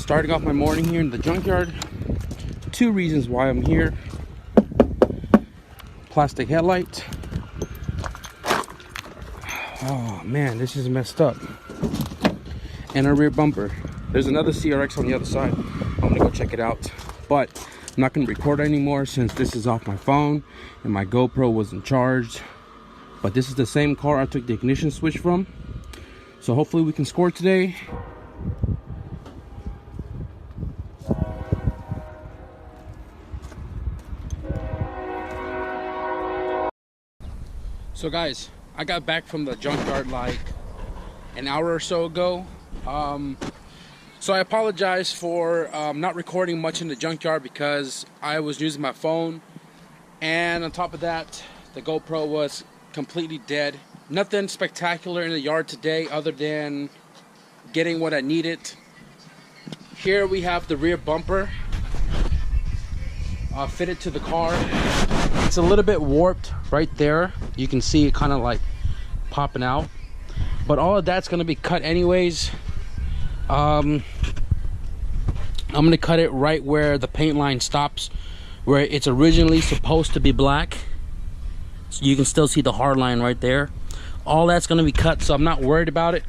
Starting off my morning here in the junkyard. Two reasons why I'm here. Plastic headlight. Oh man, this is messed up. And a rear bumper. There's another CRX on the other side. I'm gonna go check it out. But I'm not gonna record anymore since this is off my phone and my GoPro wasn't charged. But this is the same car I took the ignition switch from. So hopefully we can score today. So guys, I got back from the junkyard like an hour or so ago. So I apologize for not recording much in the junkyard because I was using my phone, and on top of that, the GoPro was completely dead. Nothing spectacular in the yard today other than getting what I needed. Here we have the rear bumper fitted to the car. It's a little bit warped right there. You can see it kind of like popping out, but all of that's going to be cut anyways. I'm going to cut it right where the paint line stops, where it's originally supposed to be black. So you can still see the hard line right there. All that's going to be cut, so I'm not worried about it.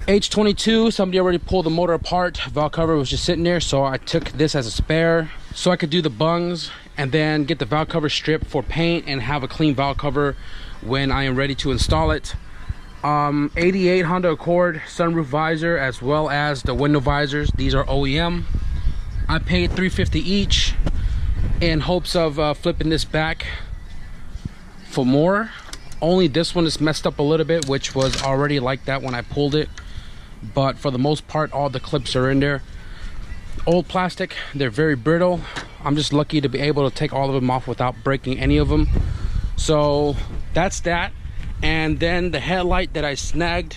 H22, somebody already pulled the motor apart. Valve cover was just sitting there, so I took this as a spare so I could do the bungs and then get the valve cover stripped for paint and have a clean valve cover when I am ready to install it. 88 Honda Accord sunroof visor as well as the window visors. These are OEM. I paid $350 each in hopes of flipping this back for more. Only this one is messed up a little bit, which was already like that when I pulled it, but for the most part all the clips are in there. Old plastic, they're very brittle. I'm just lucky to be able to take all of them off without breaking any of them. So that's that. And then the headlight that I snagged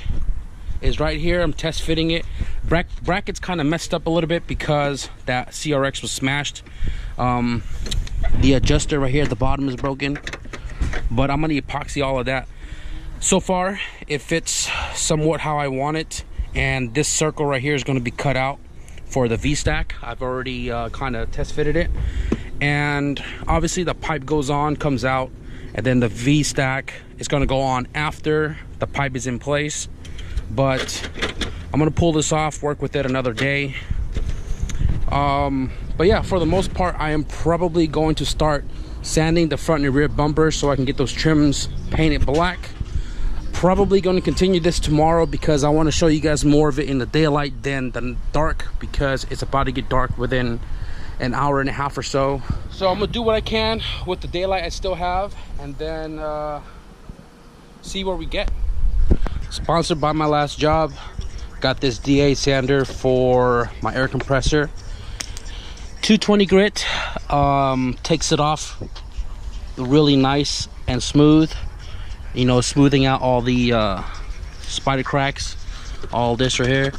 is right here. I'm test fitting it. Bracket's kind of messed up a little bit because that CRX was smashed. The adjuster right here at the bottom is broken, but I'm gonna epoxy all of that. So far it fits somewhat how I want it, and this circle right here is going to be cut out for the V-stack. I've already kind of test fitted it, and obviously the pipe goes on, comes out, and then the V-stack is going to go on after the pipe is in place. But I'm going to pull this off, work with it another day. But yeah, for the most part I am probably going to start sanding the front and rear bumpers so I can get those trims painted black. Probably going to continue this tomorrow because I want to show you guys more of it in the daylight than the dark, because it's about to get dark within an hour and a half or so. So I'm gonna do what I can with the daylight I still have, and then see where we get. Sponsored by my last job. Got this DA sander for my air compressor. 220 grit, takes it off really nice and smooth, you know, smoothing out all the spider cracks, all this right here.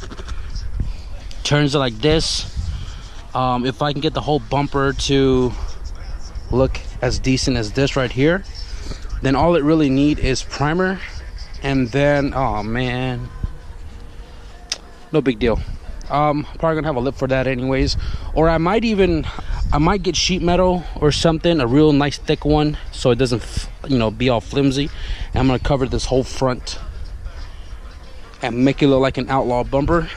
Turns it like this. If I can get the whole bumper to look as decent as this right here, then all it really need is primer, and then oh man, no big deal. Probably gonna have a lip for that anyways, or I might get sheet metal or something, a real nice thick one, so it doesn't, you know, be all flimsy. And I'm gonna cover this whole front and make it look like an outlaw bumper.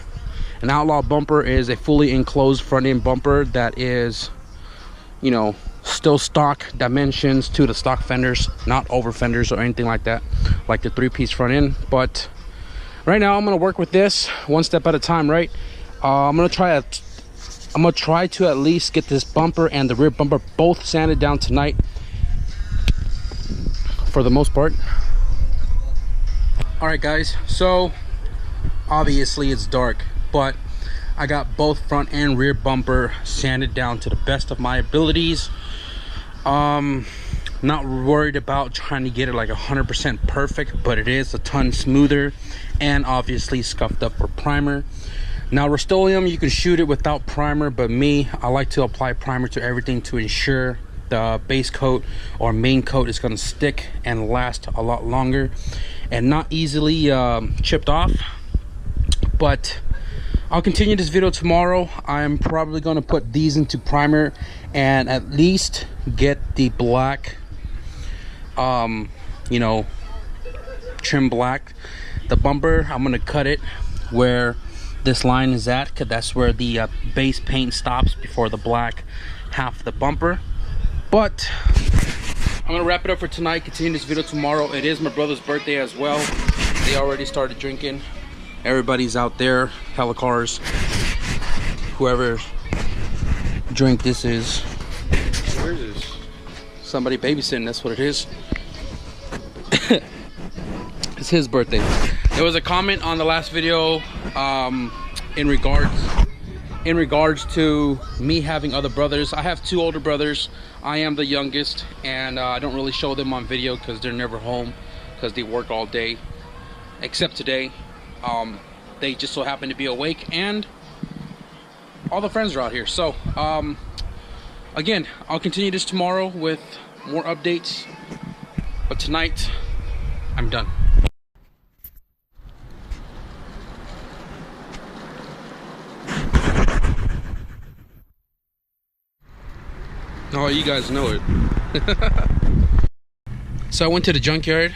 An outlaw bumper is a fully enclosed front end bumper that is, you know, still stock dimensions to the stock fenders, not over fenders or anything like that, like the 3-piece front end. But right now I'm gonna work with this one step at a time, right? I'm gonna try to at least get this bumper and the rear bumper both sanded down tonight for the most part. All right guys, so obviously it's dark, but I got both front and rear bumper sanded down to the best of my abilities. Not worried about trying to get it like 100% perfect, but it is a ton smoother and obviously scuffed up for primer. Now Rustoleum, you can shoot it without primer, but me, I like to apply primer to everything to ensure the base coat or main coat is going to stick and last a lot longer and not easily chipped off. But I'll continue this video tomorrow. I'm probably going to put these into primer and at least get the black, you know, trim black. The bumper, I'm going to cut it where this line is at, because that's where the base paint stops before the black half of the bumper. But I'm going to wrap it up for tonight, continue this video tomorrow. It is my brother's birthday as well. They already started drinking. Everybody's out there, hella cars. Whoever drink this is, where is this? Somebody babysitting, that's what it is. It's his birthday. There was a comment on the last video in regards to me having other brothers. I have 2 older brothers. I am the youngest, and I don't really show them on video because they're never home because they work all day, except today. They just so happen to be awake, and all the friends are out here. So again, I'll continue this tomorrow with more updates, but tonight I'm done. Oh, you guys know it. So I went to the junkyard.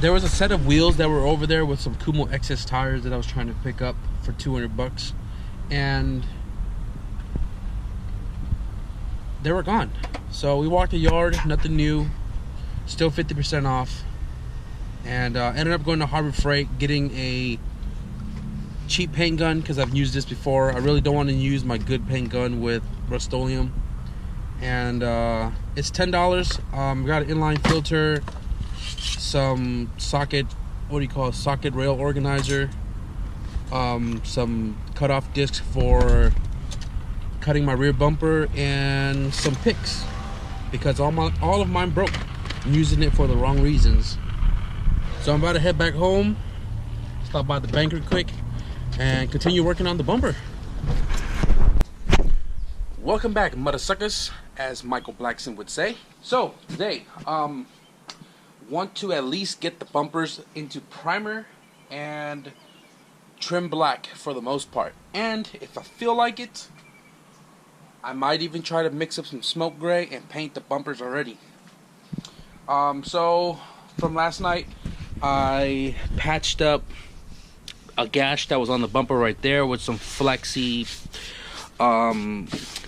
There was a set of wheels that were over there with some Kumo excess tires that I was trying to pick up for 200 bucks, and they were gone. So we walked the yard, nothing new, still 50% off, and ended up going to Harbor Freight, getting a cheap paint gun because I've used this before. I really don't want to use my good paint gun with Rustoleum, and it's $10. Got an inline filter, some socket, what do you call it, socket rail organizer, some cutoff discs for cutting my rear bumper, and some picks because all of mine broke. I'm using it for the wrong reasons. So I'm about to head back home, stop by the banker quick, and continue working on the bumper. Welcome back, mother suckers, as Michael Blackson would say. So today, want to at least get the bumpers into primer and trim black for the most part, and if I feel like it, I might even try to mix up some smoke gray and paint the bumpers already. So from last night, I patched up a gash that was on the bumper right there with some flexi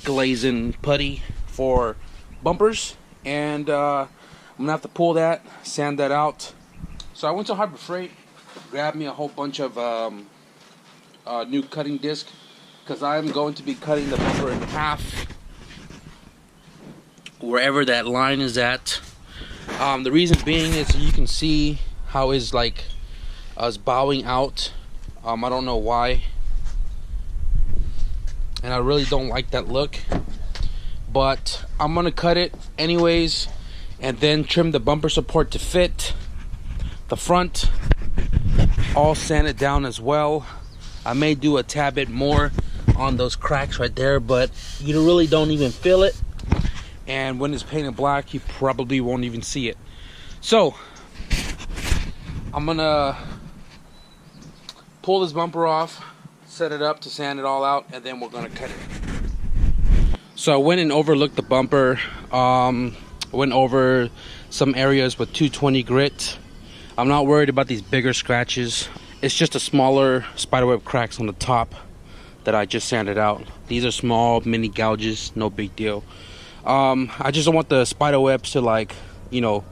glazing putty for bumpers, and I'm gonna have to pull that, sand that out. So I went to Harbor Freight, grabbed me a whole bunch of new cutting disc, because I'm going to be cutting the bumper in half wherever that line is at. The reason being is you can see how it's like us bowing out. I don't know why, and I really don't like that look, but I'm gonna cut it anyways, and then trim the bumper support to fit the front, all sand it down as well. I may do a tad bit more on those cracks right there, but you really don't even feel it, and when it's painted black you probably won't even see it. So I'm gonna pull this bumper off, set it up to sand it all out, and then we're gonna cut it. So I went and overlooked the bumper, went over some areas with 220 grit. I'm not worried about these bigger scratches. It's just a smaller spiderweb cracks on the top that I just sanded out. These are small mini gouges, no big deal. I just don't want the spiderwebs to, like, you know,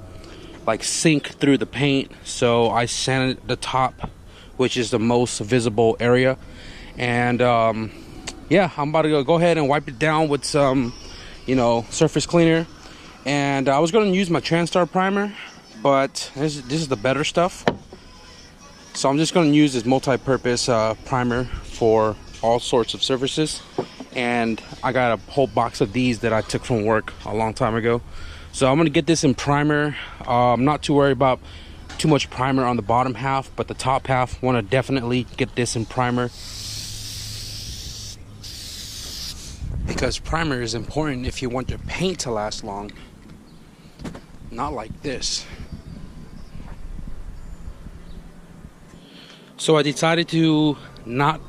like sink through the paint, so I sanded the top, which is the most visible area. And yeah, I'm about to go ahead and wipe it down with some, you know, surface cleaner. And I was going to use my Transtar primer, but this is the better stuff. So I'm just going to use this multi-purpose primer for all sorts of surfaces. And I got a whole box of these that I took from work a long time ago. So I'm going to get this in primer. I'm not too worried about too much primer on the bottom half, but the top half, want to definitely get this in primer, because primer is important if you want your paint to last long. Not like this. So I decided to not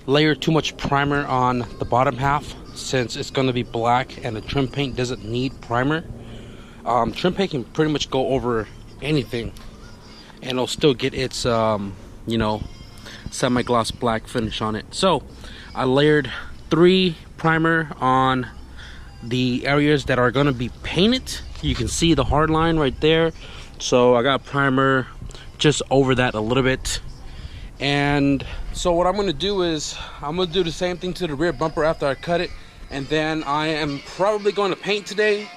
layer too much primer on the bottom half, since it's going to be black and the trim paint doesn't need primer. Trim paint can pretty much go over anything and it'll still get its you know, semi-gloss black finish on it. So I layered 3 primer on the areas that are going to be painted. You can see the hard line right there, so I got primer just over that a little bit. And so what I'm going to do is I'm going to do the same thing to the rear bumper after I cut it, and then I am probably going to paint today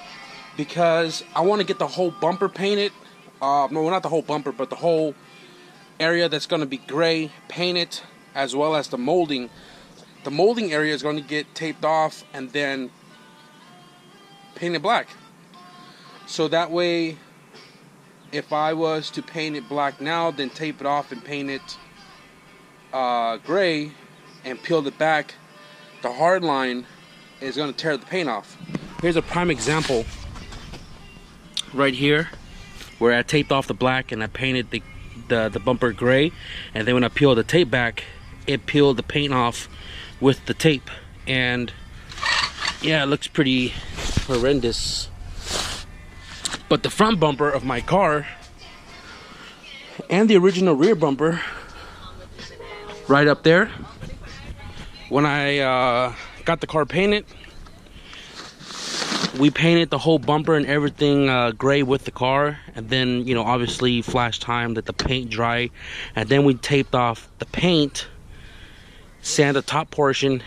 because I want to get the whole bumper painted. No, not the whole bumper, but the whole area that's going to be gray painted, as well as the molding. The molding area is going to get taped off and then painted black. So that way, if I was to paint it black now, then tape it off and paint it gray and peel it back, the hard line is going to tear the paint off. Here's a prime example right here where I taped off the black and I painted the bumper gray, and then when I peeled the tape back, it peeled the paint off with the tape, and yeah, it looks pretty horrendous. But the front bumper of my car and the original rear bumper right up there, when I got the car painted, we painted the whole bumper and everything gray with the car, and then, you know, obviously flash time, let the paint dry, and then we taped off the paint, sand the top portion,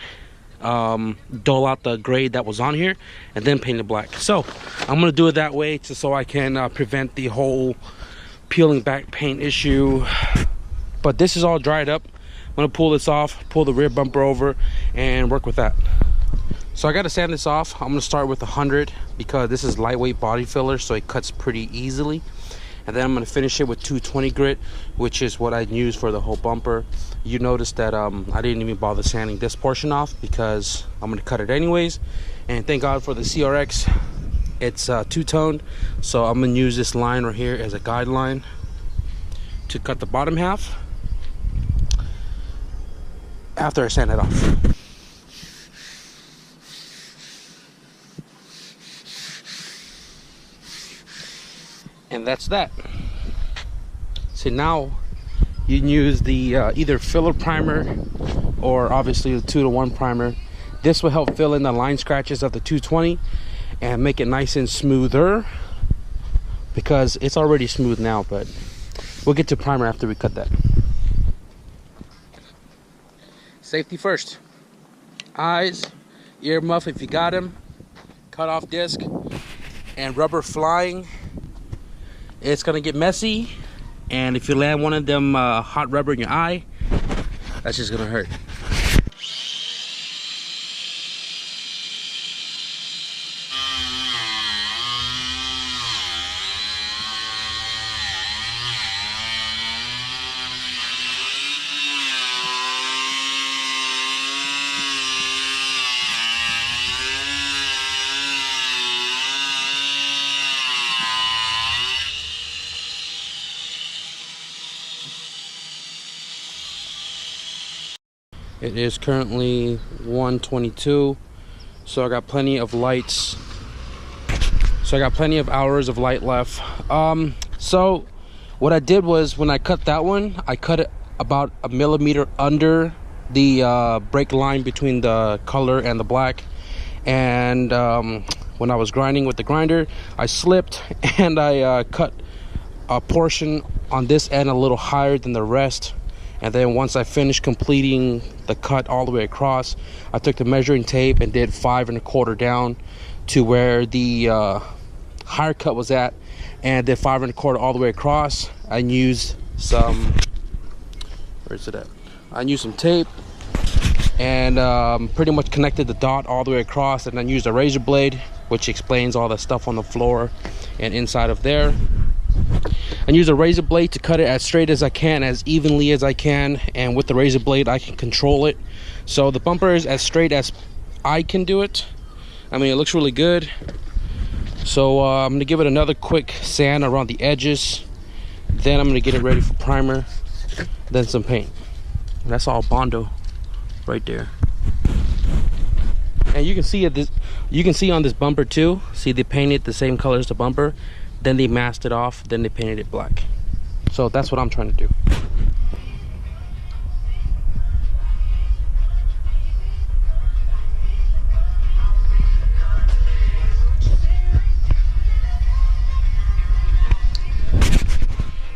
dull out the gray that was on here, and then paint it black. So I'm gonna do it that way just so I can prevent the whole peeling back paint issue. But this is all dried up. I'm gonna pull this off, pull the rear bumper over, and work with that. So I gotta sand this off. I'm gonna start with 100 because this is lightweight body filler, so it cuts pretty easily. And then I'm gonna finish it with 220 grit, which is what I use for the whole bumper. You notice that I didn't even bother sanding this portion off because I'm gonna cut it anyways. And thank God for the CRX, it's two-toned, so I'm gonna use this line right here as a guideline to cut the bottom half after I sand it off. And that's that. So now you can use the either filler primer or obviously the 2-to-1 primer. This will help fill in the line scratches of the 220 and make it nice and smoother, because it's already smooth now, but we'll get to primer after we cut that. Safety first. Eyes, ear muff if you got them, cut off disc, and rubber flying. It's gonna get messy, and if you land one of them hot rubber in your eye, that's just gonna hurt. It is currently 1:22, so I got plenty of lights. So I got plenty of hours of light left. So what I did was, when I cut that one, I cut it about 1 millimeter under the break line between the color and the black. And when I was grinding with the grinder, I slipped and I cut a portion on this end a little higher than the rest. And then once I finished completing the cut all the way across, I took the measuring tape and did 5 1/4 down to where the higher cut was at, and did 5 1/4 all the way across. I used some, where's it at? I used some tape and pretty much connected the dot all the way across, and then used a razor blade, which explains all the stuff on the floor and inside of there. And use a razor blade to cut it as straight as I can, as evenly as I can, and with the razor blade I can control it. So the bumper is as straight as I can do it. I mean, it looks really good. So I'm gonna give it another quick sand around the edges, then I'm gonna get it ready for primer, then some paint. And that's all Bondo right there. And you can see it, you can see on this bumper too. See, they painted the same color as the bumper, then they masked it off, then they painted it black. So that's what I'm trying to do.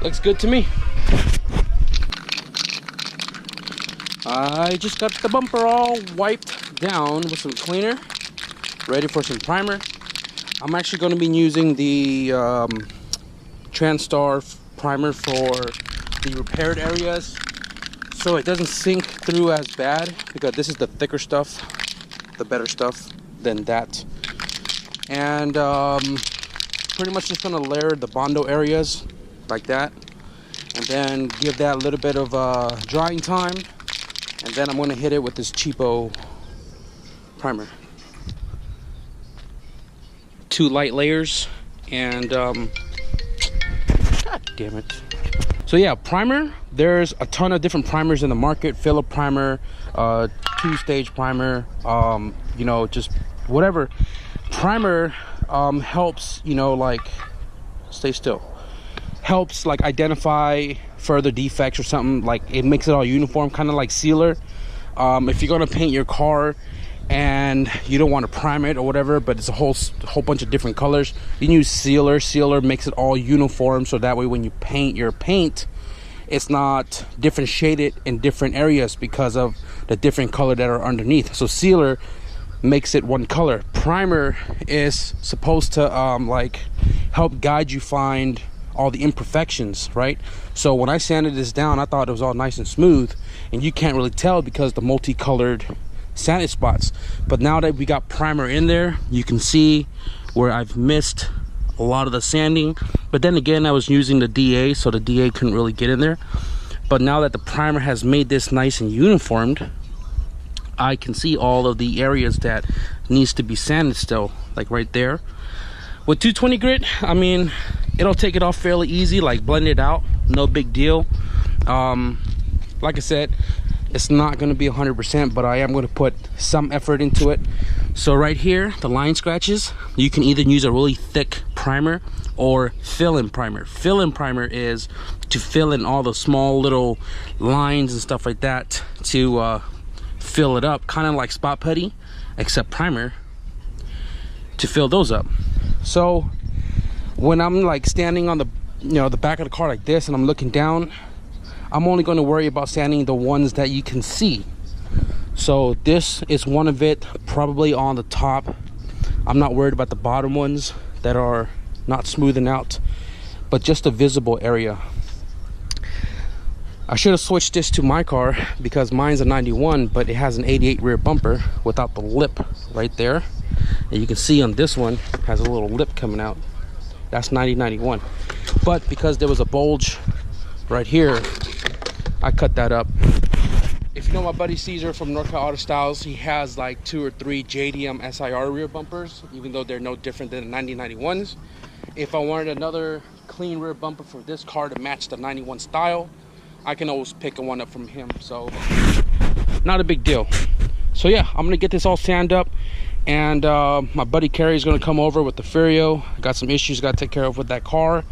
Looks good to me. I just got the bumper all wiped down with some cleaner, ready for some primer. I'm actually going to be using the Transtar primer for the repaired areas, so it doesn't sink through as bad, because this is the thicker stuff, the better stuff than that. And pretty much just going to layer the Bondo areas like that, and then give that a little bit of drying time, and then I'm going to hit it with this cheapo primer. 2 light layers, and god damn it. So yeah, primer, there's a ton of different primers in the market. Phillip primer, 2-stage primer, you know, just whatever. Primer helps, you know, like, stay still, helps like identify further defects or something. Like, it makes it all uniform, kind of like sealer. If you're gonna paint your car and you don't want to prime it or whatever, but it's a whole bunch of different colors, you can use sealer. Sealer makes it all uniform, so that way when you paint your paint, it's not different shaded in different areas because of the different color that are underneath. So sealer makes it one color. Primer is supposed to like help guide you find all the imperfections, right? So when I sanded this down, I thought it was all nice and smooth, and you can't really tell because the multicolored sanded spots. But now that we got primer in there, you can see where I've missed a lot of the sanding. But then again, I was using the DA, so the DA couldn't really get in there. But now that the primer has made this nice and uniformed, I can see all of the areas that needs to be sanded still, like right there. With 220 grit, I mean, it'll take it off fairly easy, like blend it out, no big deal. Like I said, it's not going to be 100%, but I am going to put some effort into it. So right here, the line scratches, you can either use a really thick primer or fill-in primer. Fill-in primer is to fill in all the small little lines and stuff like that, to fill it up, kind of like spot putty, except primer, to fill those up. So when I'm like standing on the, you know, the back of the car like this, and I'm looking down, I'm only going to worry about sanding the ones that you can see. So this is one of it, probably on the top. I'm not worried about the bottom ones that are not smoothing out, but just a visible area. I should have switched this to my car because mine's a 91, but it has an 88 rear bumper without the lip right there. And you can see on this one, it has a little lip coming out. That's 9091. But because there was a bulge right here, I cut that up. If you know my buddy Caesar from NorCal Auto Styles, he has like 2 or 3 JDM SIR rear bumpers, even though they're no different than the 9091s. If I wanted another clean rear bumper for this car to match the 91 style, I can always pick one up from him, so not a big deal. So yeah, I'm gonna get this all sanded up, and my buddy Kerry is gonna come over with the Furio. I got some issues gotta take care of with that car.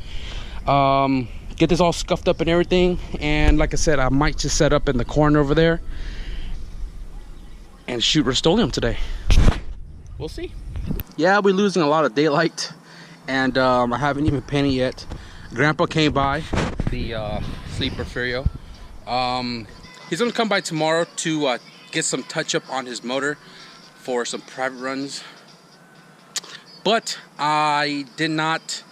Get this all scuffed up and everything, and like I said, I might just set up in the corner over there and shoot Rustoleum today. We'll see. Yeah, we're losing a lot of daylight, and I haven't even painted yet. Grandpa came by, the sleeper Furio. He's gonna come by tomorrow to get some touch up on his motor for some private runs. But I did not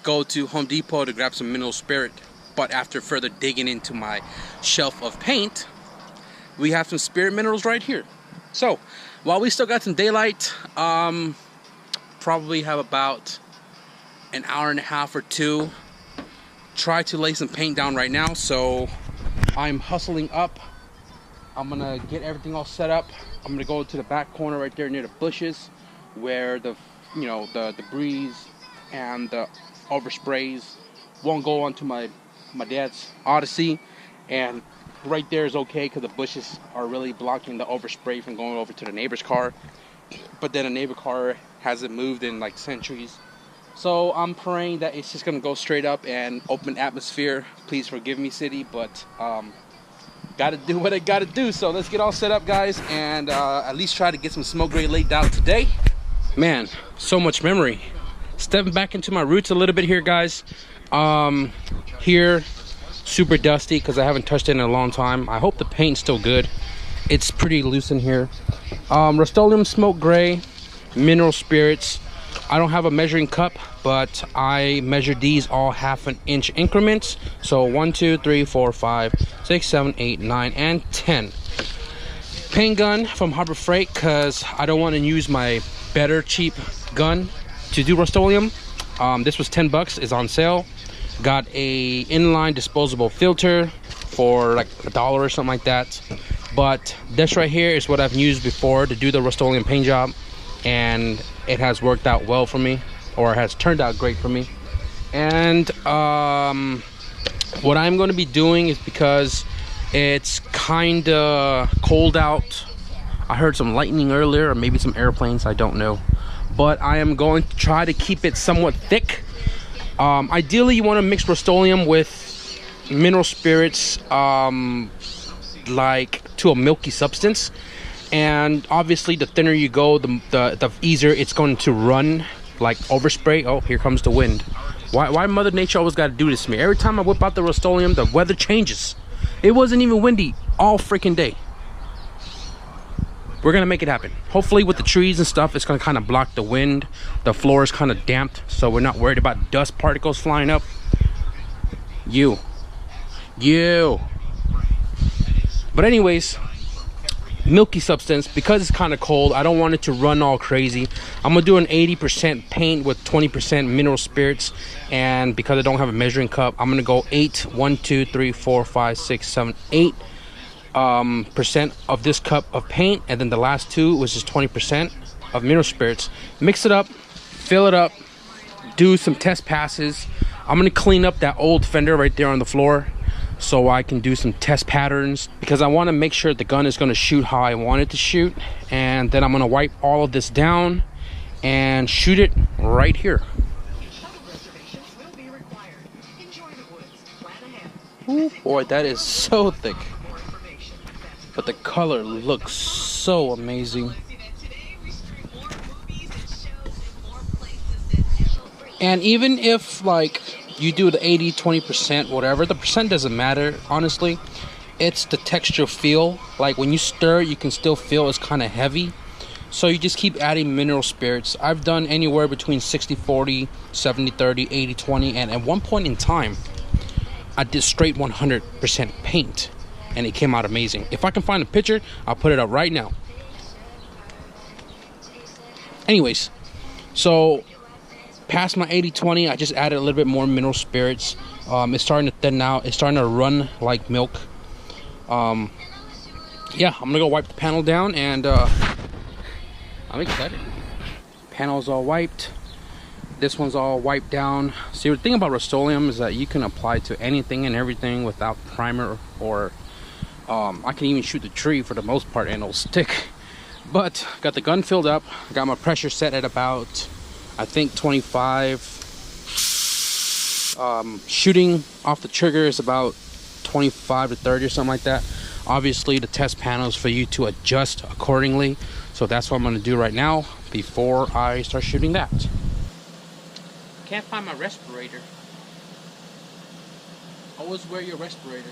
go to Home Depot to grab some mineral spirit, but after further digging into my shelf of paint, we have some spirit minerals right here. So while we still got some daylight, probably have about an hour and a half or 2. Try to lay some paint down right now, so I'm hustling up. I'm gonna get everything all set up. I'm gonna go to the back corner right there near the bushes, where the, you know, the breeze and the oversprays won't go onto my dad's Odyssey, and right there is okay because the bushes are really blocking the overspray from going over to the neighbor's car. But then a neighbor car hasn't moved in like centuries. So I'm praying that it's just gonna go straight up and open atmosphere. Please forgive me, city, but gotta do what I gotta do. So let's get all set up, guys, and at least try to get some smoke gray laid down today. Man, so much memory. Stepping back into my roots a little bit here, guys. Here, super dusty because I haven't touched it in a long time. I hope the paint's still good. It's pretty loose in here. Rustoleum Smoke Gray, mineral spirits. I don't have a measuring cup, but I measured these all 1/2 inch increments. So 1, 2, 3, 4, 5, 6, 7, 8, 9, and 10. Paint gun from Harbor Freight because I don't want to use my better cheap gun to do Rustoleum. This was 10 bucks, is on sale. Got a inline disposable filter for like $1 or something like that. But this right here is what I've used before to do the Rustoleum paint job, and it has worked out well for me, or it has turned out great for me. And what I'm going to be doing is, because it's kind of cold out, I heard some lightning earlier, or maybe some airplanes, I don't know, but I am going to try to keep it somewhat thick. Ideally you want to mix Rustoleum with mineral spirits, like to a milky substance, and obviously the thinner you go, the easier it's going to run, like overspray. Oh, here comes the wind. Why Mother Nature always got to do this to me? Every time I whip out the Rustoleum, the weather changes. It wasn't even windy all freaking day. We're gonna make it happen. Hopefully with the trees and stuff, it's gonna kind of block the wind. The floor is kind of damped, so we're not worried about dust particles flying up. You. But anyways, milky substance, because it's kind of cold, I don't want it to run all crazy. I'm gonna do an 80% paint with 20% mineral spirits, and because I don't have a measuring cup, I'm gonna go 8 percent of this cup of paint, and then the last 2, which is 20% of mineral spirits. Mix it up, fill it up, do some test passes. I'm gonna clean up that old fender right there on the floor so I can do some test patterns, because I want to make sure the gun is going to shoot how I want it to shoot. And then I'm going to wipe all of this down and shoot it right here. Ooh, boy, that is so thick, but the color looks so amazing. And even if like you do the 80-20%, whatever, the percent doesn't matter, honestly. It's the texture feel. Like when you stir, you can still feel it's kind of heavy, so you just keep adding mineral spirits. I've done anywhere between 60-40, 70-30, 80-20, and at one point in time I did straight 100% paint, and it came out amazing. If I can find a picture, I'll put it up right now. Anyways, so past my 80-20, I just added a little bit more mineral spirits. It's starting to thin out. It's starting to run like milk. Yeah, I'm gonna go wipe the panel down, and I'm excited. Panel's all wiped. This one's all wiped down. See, the thing about Rustoleum is that you can apply to anything and everything without primer, or I can even shoot the tree for the most part and it'll stick. But got the gun filled up. Got my pressure set at about, I think, 25. Shooting off the trigger is about 25 to 30 or something like that. Obviously the test panels for you to adjust accordingly, so that's what I'm going to do right now before I start shooting that. Can't find my respirator. Always wear your respirator.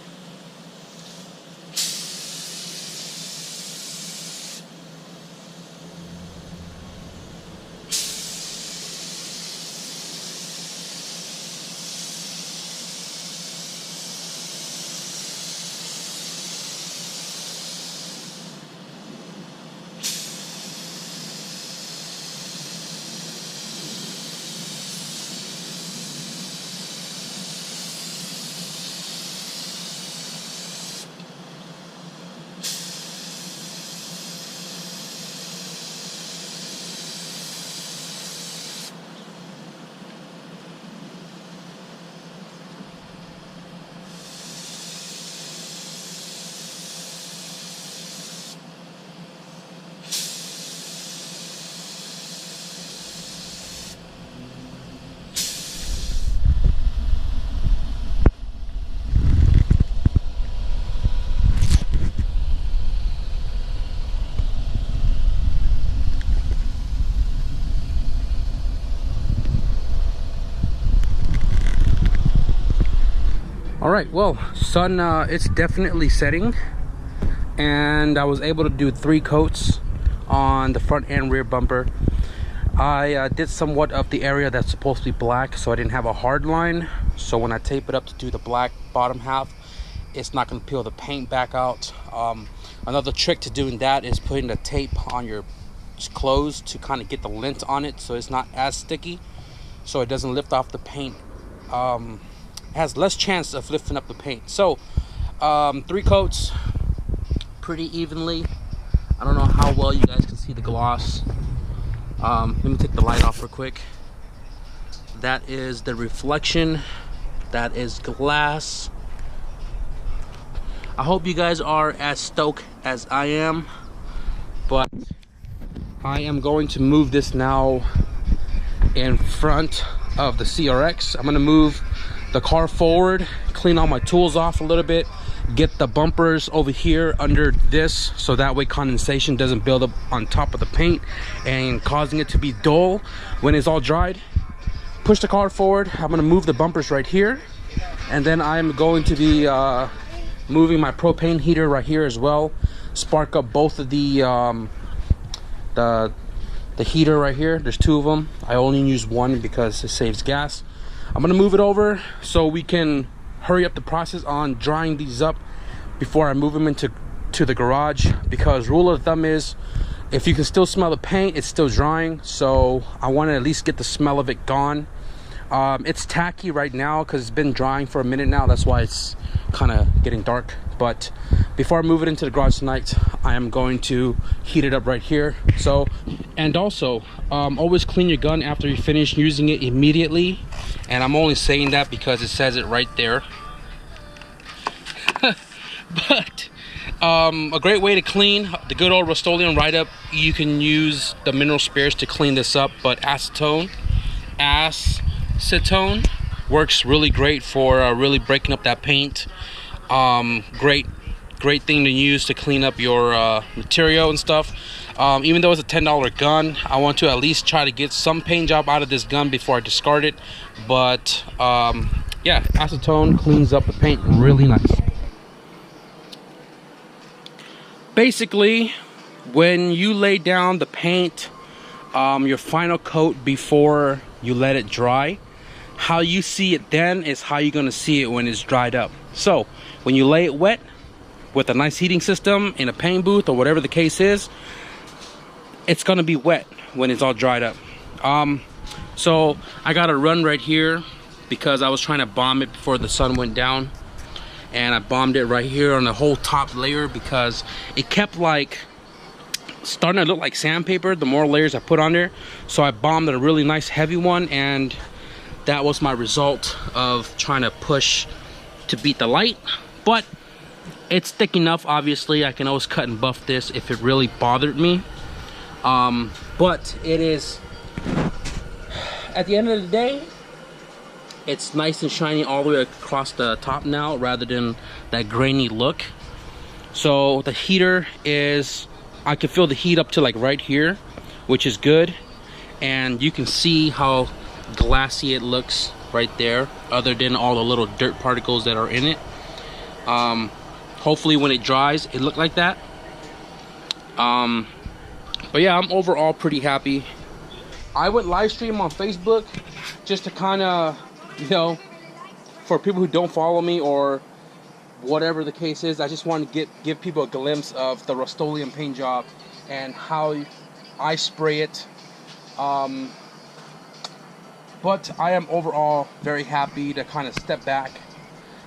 right, well, sun, it's definitely setting, and I was able to do 3 coats on the front and rear bumper. I did somewhat of the area that's supposed to be black, so I didn't have a hard line. So when I tape it up to do the black bottom half, it's not going to peel the paint back out. Another trick to doing that is putting the tape on your clothes to kind of get the lint on it, so it's not as sticky, so it doesn't lift off the paint. Has less chance of lifting up the paint. So 3 coats pretty evenly. I don't know how well you guys can see the gloss. Let me take the light off real quick. That is the reflection. That is glass. I hope you guys are as stoked as I am, but I am going to move this now in front of the CRX. I'm going to move the car forward, clean all my tools off a little bit, get the bumpers over here under this, so that way condensation doesn't build up on top of the paint and causing it to be dull when it's all dried. Push the car forward. I'm going to move the bumpers right here, and then I'm going to be moving my propane heater right here as well. Spark up both of the heater right here. There's 2 of them. I only use one because it saves gas. I'm gonna move it over so we can hurry up the process on drying these up before I move them into the garage, because rule of thumb is if you can still smell the paint, it's still drying. So I want to at least get the smell of it gone. It's tacky right now because it's been drying for a minute now. That's why it's kind of getting dark. But before I move it into the garage tonight, I am going to heat it up right here. So, and also always clean your gun after you finish using it immediately. And I'm only saying that because it says it right there. But a great way to clean the good old Rustoleum write-up, you can use the mineral spirits to clean this up, but acetone works really great for really breaking up that paint. Great thing to use to clean up your material and stuff. Even though it's a $10 gun, I want to at least try to get some paint job out of this gun before I discard it. But yeah, acetone cleans up the paint really nice. Basically, when you lay down the paint, your final coat before you let it dry, how you see it then is how you're going to see it when it's dried up. So when you lay it wet with a nice heating system in a paint booth or whatever the case is, it's going to be wet when it's all dried up. So I got a run right here because I was trying to bomb it before the sun went down, and I bombed it right here on the whole top layer because it kept like starting to look like sandpaper the more layers I put on there. So I bombed a really nice heavy one, and that was my result of trying to push to beat the light. But it's thick enough. Obviously I can always cut and buff this if it really bothered me. But it is, at the end of the day, it's nice and shiny all the way across the top now rather than that grainy look. So the heater is, I can feel the heat up to like right here, which is good. And you can see how glassy it looks right there, other than all the little dirt particles that are in it. Hopefully when it dries it look like that. But yeah, I'm overall pretty happy. I went live stream on Facebook just to kind of, you know, for people who don't follow me or whatever the case is, I just want to give people a glimpse of the Rustoleum paint job and how I spray it. But I am overall very happy to kind of step back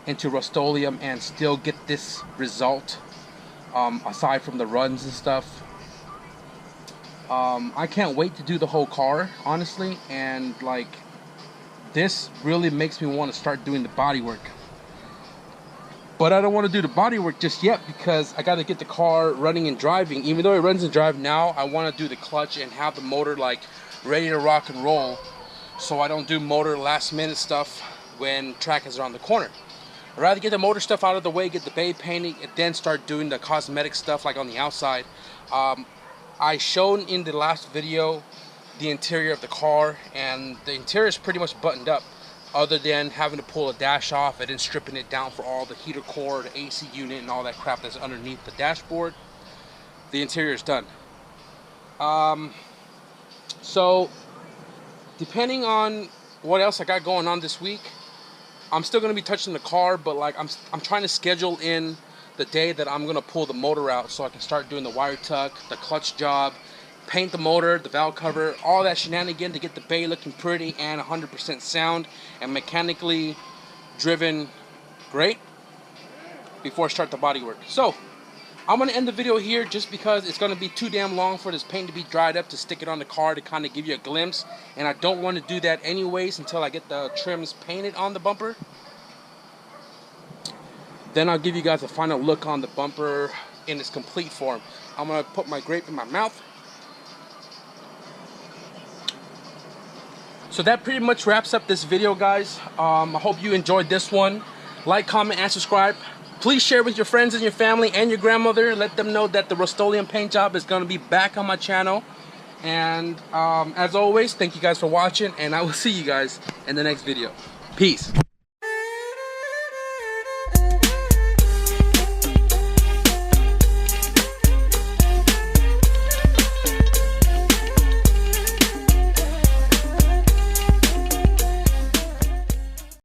into Rustoleum and still get this result, aside from the runs and stuff. I can't wait to do the whole car, honestly, and like this really makes me want to start doing the body work. But I don't want to do the body work just yet because I got to get the car running and driving. Even though it runs and drives now, I want to do the clutch and have the motor like ready to rock and roll, so I don't do motor last minute stuff when track is around the corner. I'd rather get the motor stuff out of the way, get the bay painting, and then start doing the cosmetic stuff like on the outside. I showed in the last video the interior of the car, and the interior is pretty much buttoned up. other than having to pull a dash off and then stripping it down for all the heater core, the AC unit, and all that crap that's underneath the dashboard. The interior is done. So depending on what else I got going on this week, I'm still gonna be touching the car, but like I'm trying to schedule in the day that I'm gonna pull the motor out so I can start doing the wire tuck, the clutch job, paint the motor, the valve cover, all that shenanigan to get the bay looking pretty and 100% sound and mechanically driven great before I start the body work. So I'm gonna end the video here just because it's gonna be too damn long for this paint to be dried up to stick it on the car to kind of give you a glimpse, and I don't want to do that anyways until I get the trims painted on the bumper. Then I'll give you guys a final look on the bumper in its complete form. I'm gonna put my grape in my mouth. So that pretty much wraps up this video, guys. I hope you enjoyed this one. Like, comment, and subscribe. Please share with your friends and your family and your grandmother. Let them know that the Rustoleum paint job is going to be back on my channel. And as always, thank you guys for watching, and I will see you guys in the next video. Peace.